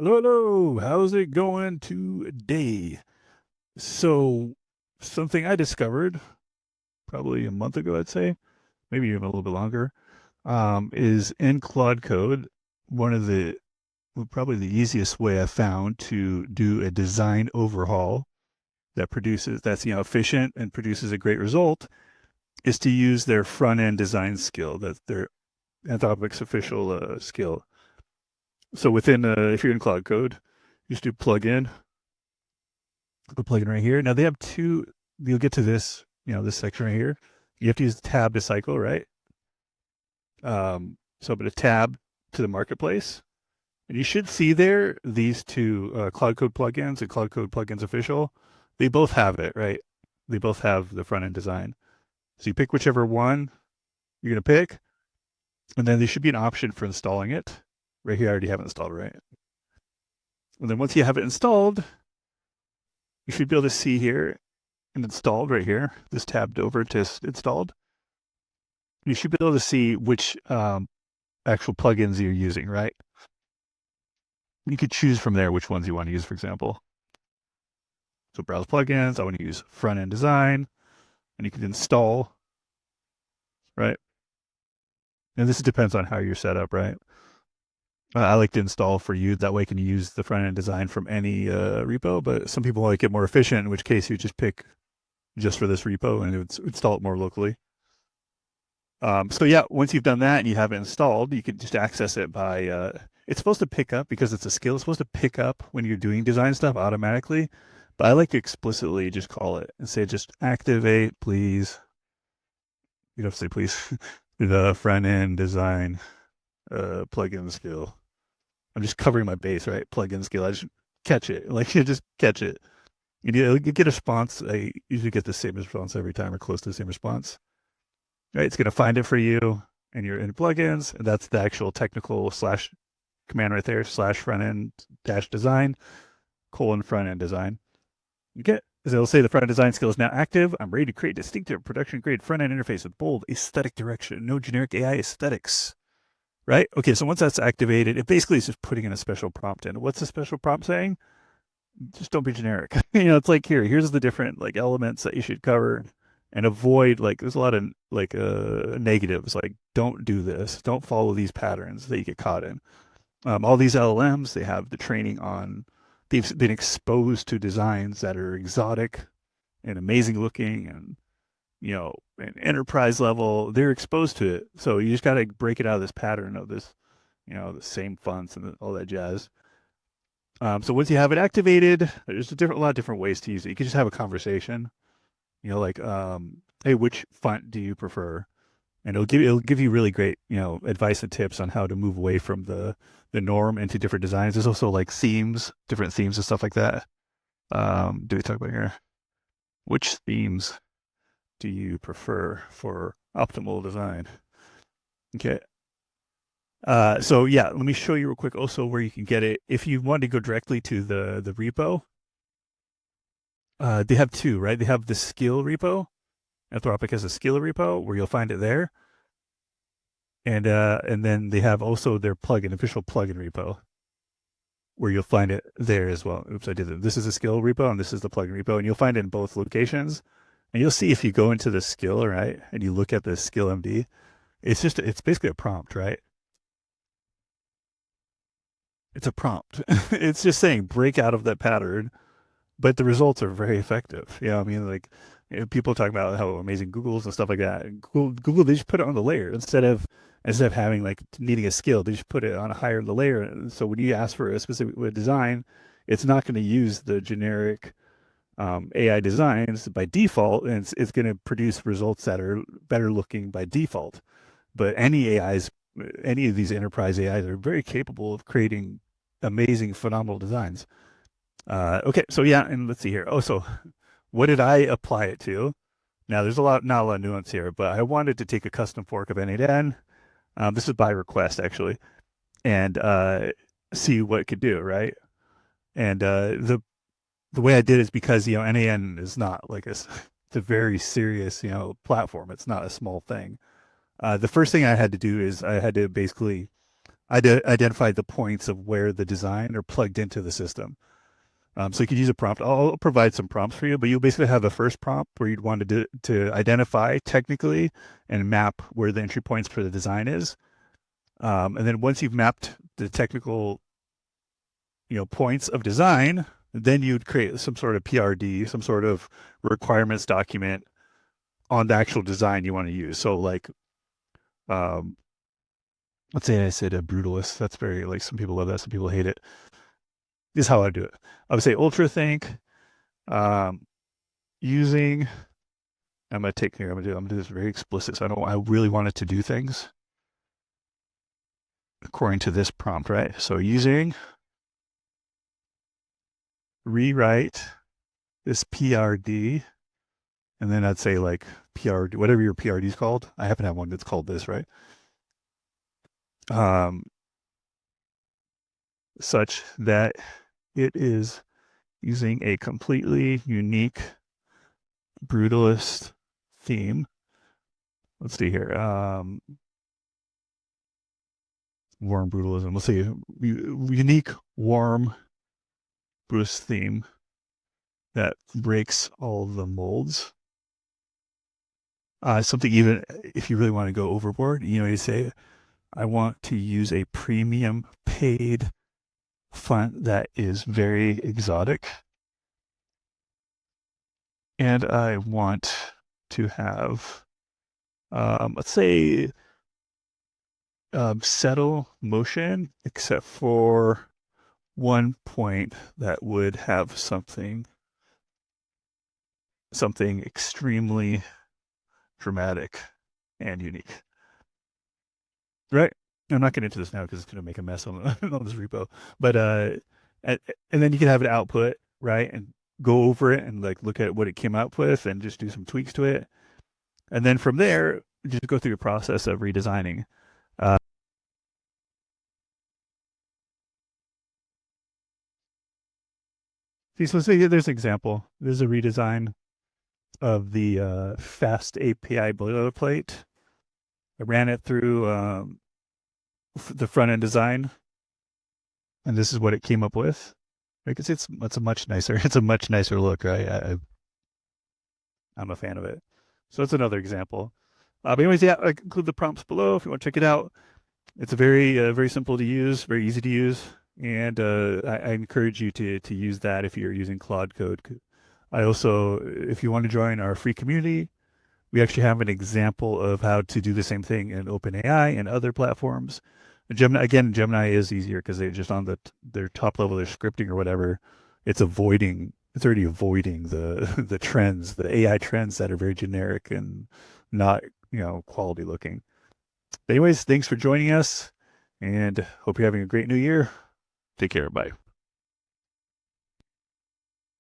Hello, hello. How's it going today? So, something I discovered probably a month ago, I'd say, maybe even a little bit longer, is in Claude Code. One of the probably the easiest way I found to do a design overhaul that's efficient and produces a great result is to use their front end design skill. That's their Anthropic's official skill. So within if you're in Claude Code, you just do plugin. The plugin right here. Now they have two. You'll get to this, this section right here. You have to use tab to cycle, right? So I'm going to tab to the marketplace, and you should see there these two Cloud Code plugins and Cloud Code plugins official. They both have it, right? They both have the front end design. So you pick whichever one you're going to pick, and then there should be an option for installing it. Right here, I already have it installed, right? And then once you have it installed, you should be able to see here and installed right here. This tabbed over to installed. You should be able to see which actual plugins you're using, right? You could choose from there which ones you want to use, for example. So browse plugins, I want to use front end design, and you can install, right? And this depends on how you're set up, right? I like to install for you. That way, you can use the front end design from any repo. But some people like it more efficient, in which case you just pick just for this repo and install it more locally. So yeah, once you've done that and you have it installed, you can just access it by. It's supposed to pick up because it's a skill. It's supposed to pick up when you're doing design stuff automatically. But I like to explicitly just call it and say, just activate, please. You don't have to say please. The front end design plugin skill. I'm just covering my base, right? Plugin skill. I just catch it. Like you just catch it. You get a response. I usually get the same response every time or close to the same response. Right? It's going to find it for you and you're in plugins. And that's the actual technical slash command right there, slash front end dash design, colon front end design. Okay. So it'll say the front end design skill is now active. I'm ready to create distinctive production grade front end interface with bold aesthetic direction, no generic AI aesthetics. Right? Okay, so once that's activated, it basically is just putting in a special prompt in. What's the special prompt saying? Just don't be generic. It's like here's the different like elements that you should cover and avoid like there's a lot of like negatives like don't do this, don't follow these patterns that you get caught in. All these LLMs, they have the training on they've been exposed to designs that are exotic and amazing looking and an enterprise level, they're exposed to it. So you just got to break it out of this pattern of this, the same fonts and all that jazz. So once you have it activated, there's a lot of different ways to use it. You can just have a conversation, like, hey, which font do you prefer? And it'll give you really great, advice and tips on how to move away from the norm into different designs. There's also like themes, different themes and stuff like that. Do we talk about here? Which themes do you prefer for optimal design? Okay. So yeah, let me show you real quick also where you can get it. If you want to go directly to the repo, they have two, right? They have the skill repo. Anthropic has a skill repo where you'll find it there. And then they have also their plugin, official plugin repo, where you'll find it there as well. Oops, I did it. This is a skill repo and this is the plugin repo, and you'll find it in both locations. And you'll see if you go into the skill, right, and you look at the skill MD, it's basically a prompt, right? It's a prompt. It's just saying break out of that pattern, but the results are very effective. I mean, like people talk about how amazing Google's and stuff like that. Google, they just put it on the layer instead of having like needing a skill, they just put it on a higher layer. And so when you ask for a specific design, it's not going to use the generic AI designs by default, and it's going to produce results that are better looking by default. But any of these enterprise AIs are very capable of creating amazing, phenomenal designs. Okay, so yeah, and let's see here. Oh, so what did I apply it to? Now, there's not a lot of nuance here, but I wanted to take a custom fork of N8N. This is by request, actually, and see what it could do, right? And the way I did it is because N8N is not like it's a very serious platform. It's not a small thing. The first thing I had to do is I had to basically identify the points of where the design are plugged into the system. So you could use a prompt. I'll provide some prompts for you, but you basically have the first prompt where you'd want to identify technically and map where the entry points for the design is. And then once you've mapped the technical, points of design, then you'd create some sort of PRD, some sort of requirements document on the actual design you want to use. So like, um, let's say I said a brutalist. That's very like some people love that, some people hate it. This is how I do it. I would say ultra think, um, using. I'm gonna take here. I'm gonna do this very explicit. So I really want it to do things according to this prompt, right? So using rewrite this PRD, and then I'd say like PRD, whatever your PRD is called. I happen to have one that's called this, right? Um, such that it is using a completely unique brutalist theme. Let's see here. Warm brutalism. Let's see. Unique warm brutalist theme that breaks all the molds. Something even if you really want to go overboard, you say, I want to use a premium paid font that is very exotic. And I want to have, let's say, settle motion, except for one point that would have something extremely dramatic and unique. Right? I'm not getting into this now because it's going to make a mess on, on this repo. But and, and then you can have it output, right? And go over it and like look at what it came out with and just do some tweaks to it. And then from there, just go through the process of redesigning. Uh, so let's say there's an example. There's a redesign of the FastAPI boilerplate. I ran it through the front end design, and this is what it came up with. I guess it's a much nicer it's a much nicer look, right? I'm a fan of it. So that's another example. But anyways, yeah, I include the prompts below if you want to check it out. It's a very simple to use, very easy to use, and I encourage you to use that if you're using Claude Code. I also, if you want to join our free community, we actually have an example of how to do the same thing in OpenAI and other platforms. Gemini is easier because they're just on their top level, their scripting or whatever. It's already avoiding the trends, the AI trends that are very generic and not quality looking. But anyways, thanks for joining us, and hope you're having a great new year. Take care. Bye.